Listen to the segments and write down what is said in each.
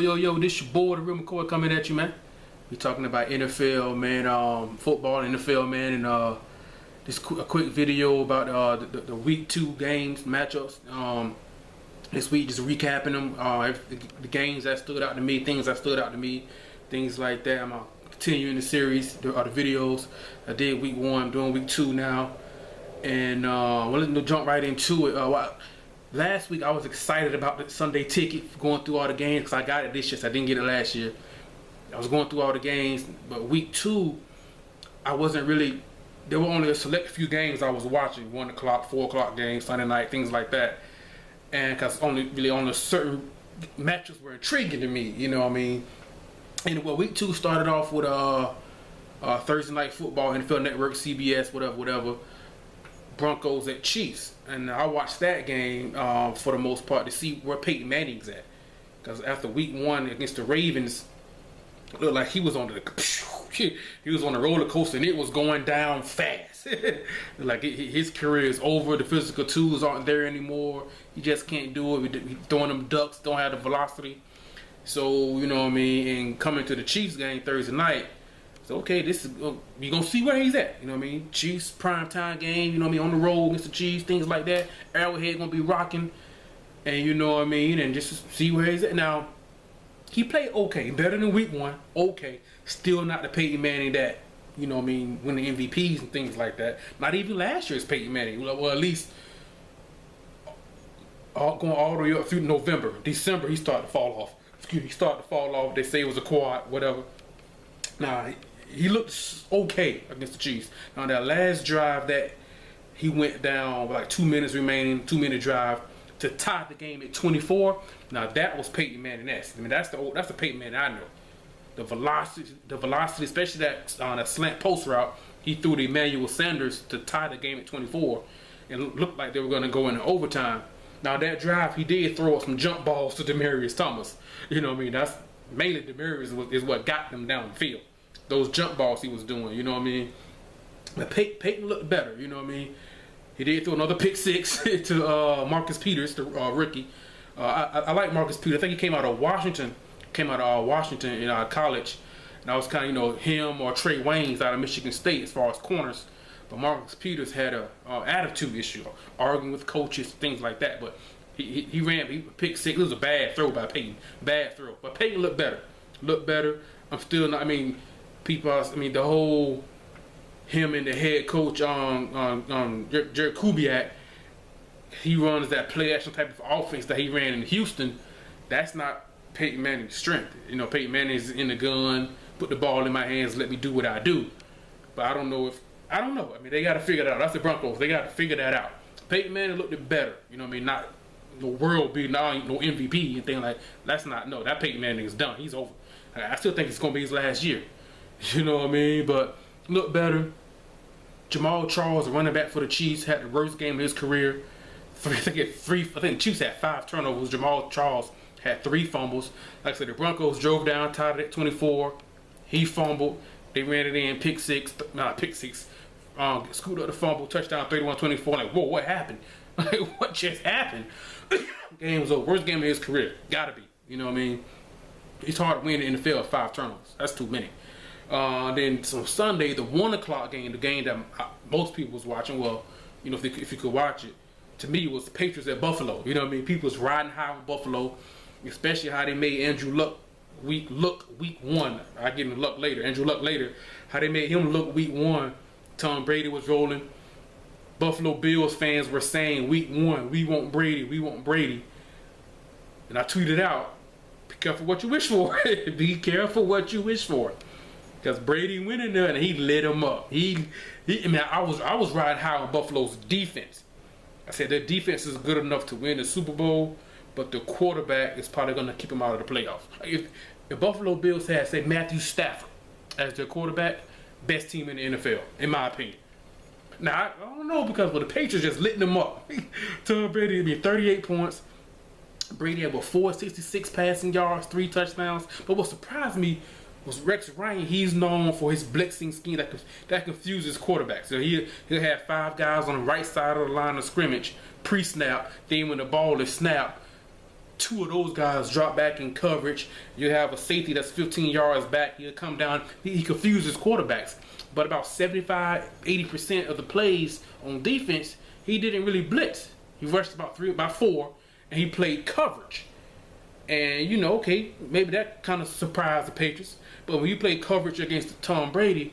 Yo, this your boy, the real McCoy, coming at you, man. We talking about NFL, man, football, NFL, man, and this a quick video about the week 2 games, matchups. This week, just recapping them, the games that stood out to me, things that stood out to me, things like that. I'm continuing the series, the videos. I did week 1, I'm doing week 2 now, and we'll jump right into it. Last week I was excited about the Sunday ticket, going through all the games, because I got it this year, so I didn't get it last year. I was going through all the games, but week 2, I wasn't really, there were only a select few games I was watching, 1 o'clock, 4 o'clock games, Sunday night, things like that. And because only certain matches were intriguing to me, you know what I mean? And well, week 2 started off with Thursday Night Football, NFL Network, CBS, whatever. Broncos at Chiefs, and I watched that game for the most part to see where Peyton Manning's at, because after week 1 against the Ravens, it looked like he was on the roller coaster, and it was going down fast. Like his career is over. The physical tools aren't there anymore. He just can't do it. He's throwing them ducks, don't have the velocity. So you know what I mean. And coming to the Chiefs game Thursday night. So okay, this is you gonna see where he's at. You know what I mean? Chiefs primetime game. You know what I mean? On the road against the Chiefs, things like that. Arrowhead gonna be rocking, and you know what I mean. And just see where he's at. Now, he played okay, better than week 1. Okay, still not the Peyton Manning that you know what I mean, winning MVPs and things like that. Not even last year's Peyton Manning. Well, at least going all the way up through November, December, he started to fall off. Excuse me, he started to fall off. They say it was a quad, whatever. Now, he looked okay against the Chiefs. Now, that last drive that he went down with like 2 minutes remaining, 2-minute drive to tie the game at 24. Now, that was Peyton Manning-esque. I mean, that's the Peyton Manning I know. The velocity, especially that slant post route, he threw to Emmanuel Sanders to tie the game at 24, and it looked like they were going to go into overtime. Now, that drive, he did throw up some jump balls to Demaryius Thomas. You know what I mean? That's mainly Demaryius is what got them down the field. Those jump balls he was doing, you know what I mean? But Peyton looked better, you know what I mean? He did throw another pick 6 to Marcus Peters, the rookie. I like Marcus Peters. I think he came out of Washington. In college. And I was kind of, you know, him or Trey Waynes out of Michigan State as far as corners. But Marcus Peters had a attitude issue, arguing with coaches, things like that. But he ran pick 6. It was a bad throw by Peyton. Bad throw. But Peyton looked better. I'm still not, I mean, the whole him and the head coach Jared Kubiak, he runs that play action type of offense that he ran in Houston. That's not Peyton Manning's strength. You know, Peyton Manning's in the gun, put the ball in my hands, let me do what I do. But I don't know. I mean, they got to figure that out. That's the Broncos. They got to figure that out. Peyton Manning looked better. You know what I mean? Not no world beating, no MVP and thing like that Peyton Manning is done. He's over. I still think it's going to be his last year. You know what I mean? But look better. Jamal Charles, the running back for the Chiefs, had the worst game of his career. I think the Chiefs had 5 turnovers. Jamal Charles had 3 fumbles. Like I said, the Broncos drove down, tied it at 24. He fumbled. They ran it in, pick 6. Screwed up the fumble, touchdown, 31-24. Like, whoa, what happened? Like, what just happened? Game was over. Worst game of his career. Gotta be. You know what I mean? It's hard to win in the NFL with 5 turnovers. That's too many. Then so Sunday, the 1 o'clock game, the game that most people was watching. Well, you know, if you could watch it, to me, it was the Patriots at Buffalo. You know what I mean? People was riding high on Buffalo, especially how they made Andrew Luck week 1. I get him Luck later. Andrew Luck later. How they made him look week 1. Tom Brady was rolling. Buffalo Bills fans were saying week 1, we want Brady, we want Brady. And I tweeted out, be careful what you wish for. Be careful what you wish for. Because Brady went in there and he lit him up. I was riding high on Buffalo's defense. I said their defense is good enough to win the Super Bowl, but the quarterback is probably going to keep them out of the playoffs. If Buffalo Bills had, say, Matthew Stafford as their quarterback, best team in the NFL, in my opinion. Now, I don't know, because the Patriots just lit them up. Tom Brady had 38 points. Brady had 466 passing yards, 3 touchdowns. But what surprised me was Rex Ryan. He's known for his blitzing scheme that confuses quarterbacks. So he'll have 5 guys on the right side of the line of scrimmage pre-snap. Then when the ball is snapped, two of those guys drop back in coverage. You have a safety that's 15 yards back. He'll come down. He confuses quarterbacks. But about 75–80% of the plays on defense, he didn't really blitz. He rushed about 4, and he played coverage. And you know, okay, maybe that kind of surprised the Patriots. But when you play coverage against Tom Brady,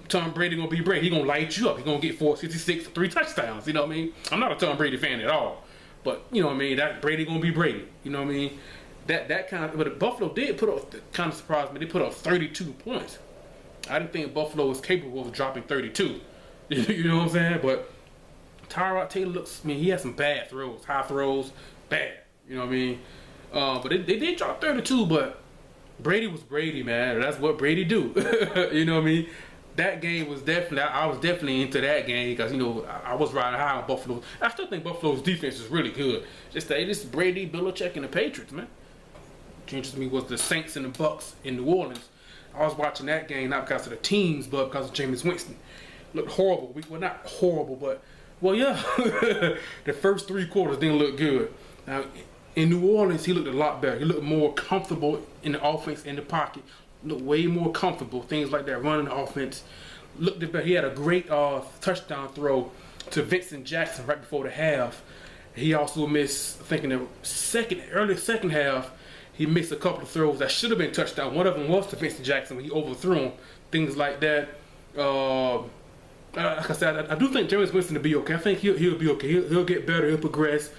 Tom Brady gonna be Brady. He gonna light you up. He gonna get 466, 3 touchdowns. You know what I mean? I'm not a Tom Brady fan at all, but you know what I mean. That Brady gonna be Brady. You know what I mean? That kind of. But Buffalo did put up. Kind of surprised me. They put up 32 points. I didn't think Buffalo was capable of dropping 32. You know what I'm saying? But Tyrod Taylor looks. I mean, he had some bad throws, high throws, bad. You know what I mean? But they did drop 32. But Brady was Brady, man. That's what Brady do. You know what I mean? That game was definitely. I was definitely into that game because you know I was riding high on Buffalo. I still think Buffalo's defense is really good. Just that this Brady, Belichick, and the Patriots, man. What interested me was the Saints and the Bucks in New Orleans. I was watching that game not because of the teams, but because of Jameis Winston. Looked horrible. Well, not horrible, but well, yeah. The first 3 quarters didn't look good. Now, in New Orleans, he looked a lot better. He looked more comfortable in the offense, in the pocket. Looked way more comfortable. Things like that, running the offense. Looked better. He had a great touchdown throw to Vincent Jackson right before the half. He also missed, I think in the early second half, he missed a couple of throws that should have been touchdown. One of them was to Vincent Jackson when he overthrew him. Things like that. Like I said, I do think Jameis Winston will be okay. I think he'll be okay. He'll get better. He'll progress.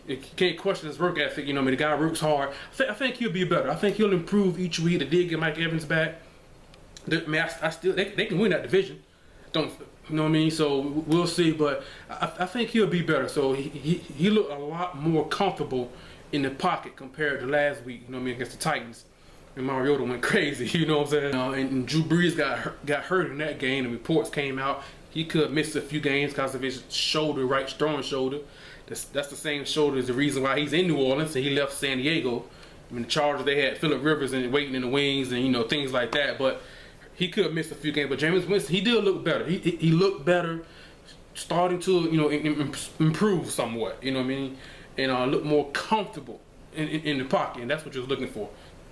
You can't question his work ethic. You know, I mean, the guy works hard. I think he'll be better. I think he'll improve each week. They did get Mike Evans back. I mean, I still they can win that division. Don't you know what I mean? So we'll see. But I think he'll be better. So he looked a lot more comfortable in the pocket compared to last week. You know what I mean, against the Titans. And Mariota went crazy. You know what I'm saying? And Drew Brees got hurt in that game. The reports came out he could miss a few games because of his shoulder, right strong shoulder. That's the same shoulder as the reason why he's in New Orleans and he left San Diego. I mean, the Chargers, they had Phillip Rivers and waiting in the wings and, you know, things like that. But he could miss a few games. But Jameis Winston, he did look better. He looked better, starting to, you know, improve somewhat, you know what I mean? And look more comfortable in the pocket. And that's what you're looking for.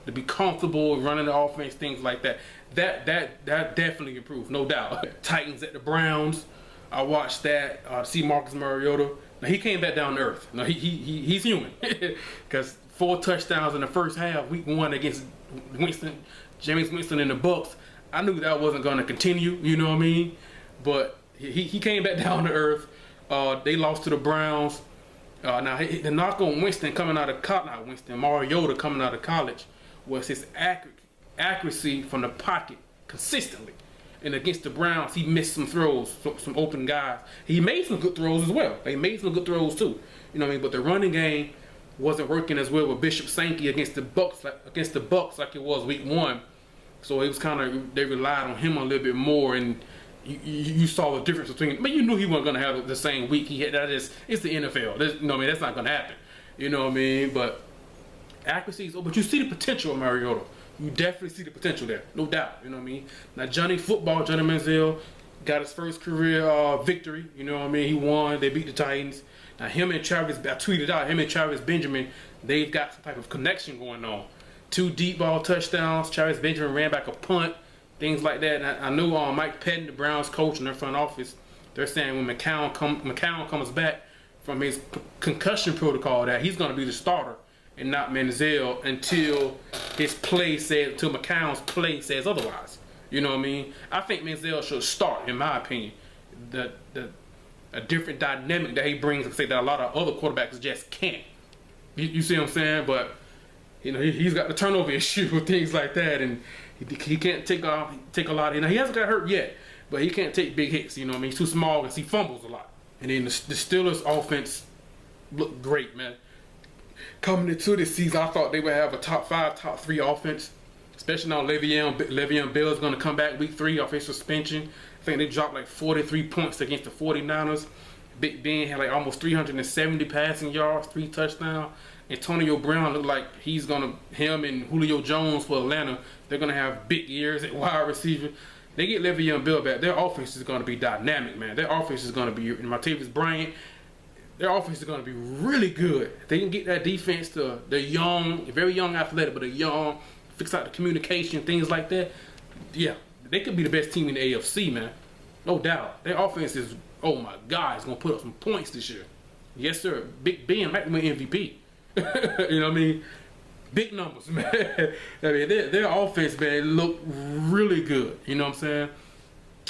To be comfortable running the offense, things like that. That definitely improved, no doubt. Titans at the Browns. I watched that. See Marcus Mariota. Now he came back down to earth. Now he's human, because 4 touchdowns in the first half, week 1 against Jameis Winston and the Bucks. I knew that wasn't going to continue. You know what I mean? But he came back down to earth. They lost to the Browns. Now the knock on Winston coming out of Mariota coming out of college was his accuracy from the pocket consistently. And against the Browns, he missed some throws, some open guys. He made some good throws as well. They made some good throws too. You know what I mean? But the running game wasn't working as well with Bishop Sankey against the Bucks like it was week 1. So it was kind of, they relied on him a little bit more, and you saw the difference between. But you knew he wasn't going to have the same week he had. It's the NFL. You know what I mean? That's not going to happen. You know what I mean? But accuracy is, but you see the potential of Mariota. You definitely see the potential there, no doubt. You know what I mean? Now Johnny Manziel got his first career victory. You know what I mean? He won. They beat the Titans. Now him and Travis, I tweeted out, him and Travis Benjamin, they've got some type of connection going on. 2 deep ball touchdowns. Travis Benjamin ran back a punt, things like that. And I know Mike Pettin, the Browns coach in their front office, they're saying when McCown comes back from his concussion protocol, that he's going to be the starter and not Manziel until McCown's play says otherwise. You know what I mean? I think Manziel should start, in my opinion. A different dynamic that he brings, that a lot of other quarterbacks just can't. You see what I'm saying? But you know, he's got the turnover issue with things like that, and he can't take a lot. You know, he hasn't got hurt yet, but he can't take big hits. You know what I mean? He's too small because he fumbles a lot. And then the Steelers' offense looked great, man. Coming into this season, I thought they would have a top 5, top 3 offense, especially now Le'Veon Bell is going to come back week 3 off his suspension. I think they dropped like 43 points against the 49ers. Big Ben had like almost 370 passing yards, 3 touchdowns. Antonio Brown looked like him and Julio Jones for Atlanta, they're going to have big years at wide receiver. They get Le'Veon Bell back, their offense is going to be dynamic, man. Their offense is going to be, Martavis Bryant, their offense is going to be really good. They can get that defense to the young, very young athletic, but a young, fix out the communication, things like that. Yeah, they could be the best team in the AFC, man. No doubt. Their offense is, oh my God, it's going to put up some points this year. Yes, sir. Big Ben might win MVP. You know what I mean? Big numbers, man. I mean, their offense, man, look really good. You know what I'm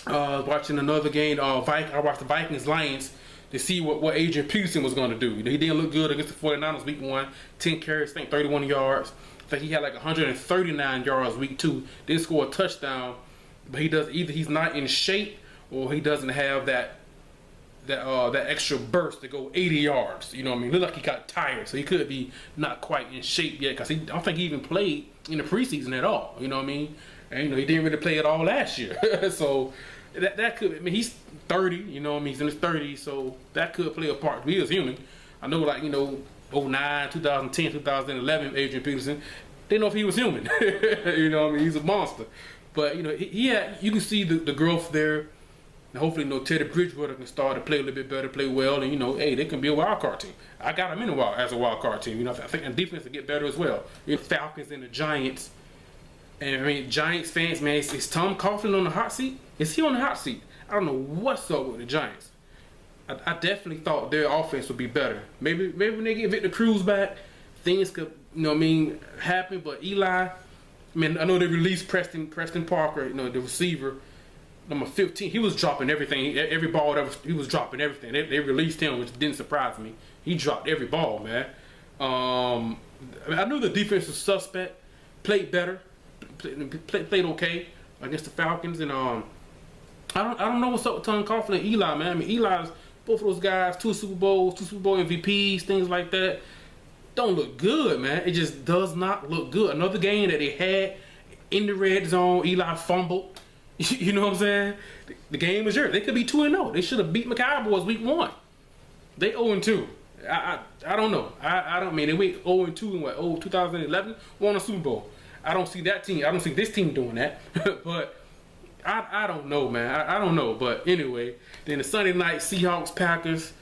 saying? Watching another game, I watched the Vikings-Lions to see what Adrian Peterson was going to do. He didn't look good against the 49ers week 1. 10 carries, I think 31 yards. I think he had like 139 yards week 2. Didn't score a touchdown. But he does, either he's not in shape or he doesn't have that extra burst to go 80 yards. You know what I mean? Looked like he got tired, so he could be not quite in shape yet, because I don't think he even played in the preseason at all. You know what I mean? And you know, he didn't really play at all last year. So that could, I mean, he's 30, you know what I mean? He's in his 30s, so that could play a part. He is human. I know, like, you know, 09, 2010, 2011, Adrian Peterson, didn't know if he was human. You know what I mean? He's a monster. But, you know, you can see the growth there. And hopefully, you know, Teddy Bridgewater can start to play a little bit better, play well, and, you know, hey, they can be a wild card team. I got them in as a wild card team. You know, I think the defense will get better as well. The Falcons and the Giants. And, I mean, Giants fans, man, is Tom Coughlin on the hot seat? Is he on the hot seat? I don't know what's up with the Giants. I definitely thought their offense would be better. Maybe when they get Victor Cruz back, things could, you know what I mean, happen. But Eli, I mean, I know they released Preston Parker, you know, the receiver, number 15. He was dropping everything. Every ball he was dropping everything. They released him, which didn't surprise me. He dropped every ball, man. I mean, I knew the defense was suspect. Played better. Played okay against the Falcons, and I don't know what's up with Tom Coughlin and Eli, man. I mean, Eli's, both of those guys, 2 Super Bowl MVPs, things like that, don't look good, man. It just does not look good. Another game that they had in the red zone, Eli fumbled. You know what I'm saying? The game is yours. They could be 2-0. They should have beat the Cowboys week 1. They 0-2. I don't know. I don't mean they went 0-2 in what? 2011, won a Super Bowl. I don't see that team. I don't see this team doing that. But I don't know, man. I don't know. But anyway, then the Sunday night Seahawks-Packers,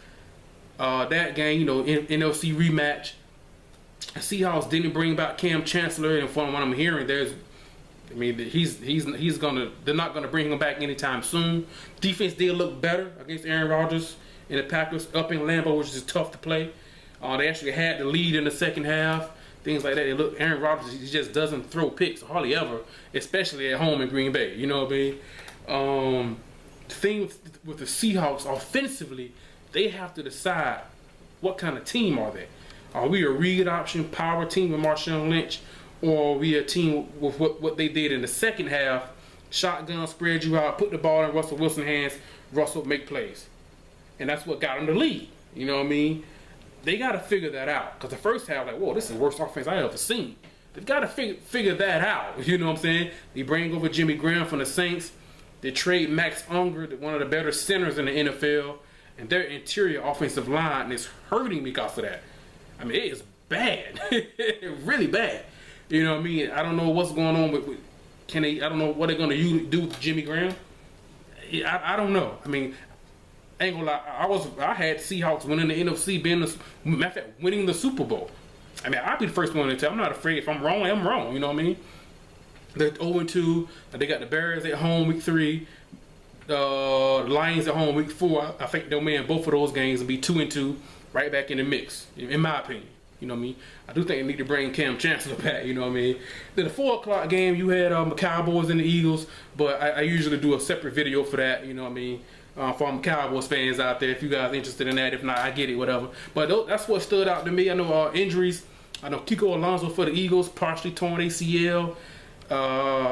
that game, you know, NFC rematch. Seahawks didn't bring back Cam Chancellor, and from what I'm hearing, I mean, they're not gonna bring him back anytime soon. Defense did look better against Aaron Rodgers and the Packers up in Lambeau, which is tough to play. They actually had the lead in the second half. Things like that. Aaron Rodgers, he just doesn't throw picks hardly ever, especially at home in Green Bay. You know what I mean? The thing with the Seahawks offensively, they have to decide what kind of team are they. Are we a read option power team with Marshawn Lynch, or are we a team with what they did in the second half? Shotgun, spread you out, put the ball in Russell Wilson's hands, Russell make plays. And that's what got him the lead. You know what I mean? They got to figure that out. Because the first half, like, whoa, this is the worst offense I ever seen. They've got to figure that out. You know what I'm saying? They bring over Jimmy Graham from the Saints. They trade Max Unger, one of the better centers in the NFL. And their interior offensive line is hurting because of that. I mean, it is bad. Really bad. You know what I mean? I don't know what's going on with I don't know what they're going to do with Jimmy Graham. I don't know. I mean, I ain't gonna lie, I had Seahawks winning the NFC, winning the Super Bowl. I mean, I'll be the first one to tell. I'm not afraid. If I'm wrong, I'm wrong. You know what I mean? They're 0-2. They got the Bears at home week 3. The Lions at home week 4. I think they'll win both of those games and be 2-2, right back in the mix, in my opinion. You know what I mean? I do think they need to bring Cam Chancellor back. You know what I mean? Then the 4 o'clock game, you had the Cowboys and the Eagles, but I usually do a separate video for that. You know what I mean? For Cowboys fans out there, if you guys are interested in that. If not, I get it, whatever. But that's what stood out to me. I know injuries. I know Kiko Alonso for the Eagles, partially torn ACL.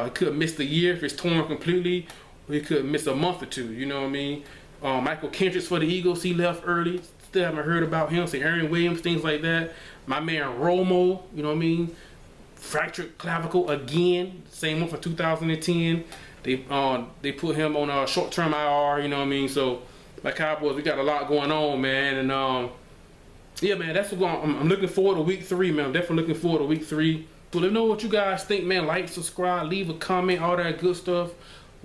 He could miss the year if it's torn completely. Or he could miss a month or 2. You know what I mean? Michael Kendricks for the Eagles, he left early. Still haven't heard about him. So Aaron Williams, things like that. My man Romo, you know what I mean? Fractured clavicle again. Same one for 2010. They put him on a short-term IR, you know what I mean? So, like Cowboys, we got a lot going on, man. And, yeah, man, that's what I'm looking forward to week 3, man. I'm definitely looking forward to week 3. So let me know what you guys think, man. Like, subscribe, leave a comment, all that good stuff.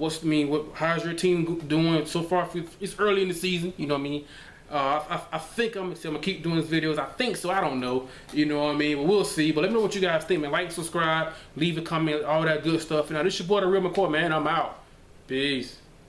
How's your team doing so far? It's early in the season, you know what I mean? I think I'm gonna keep doing these videos. I think so. I don't know. You know what I mean? But we'll see. But let me know what you guys think, man. Like, subscribe, leave a comment, all that good stuff. Now, this your boy, The Real McCoy, man. I'm out. Peace.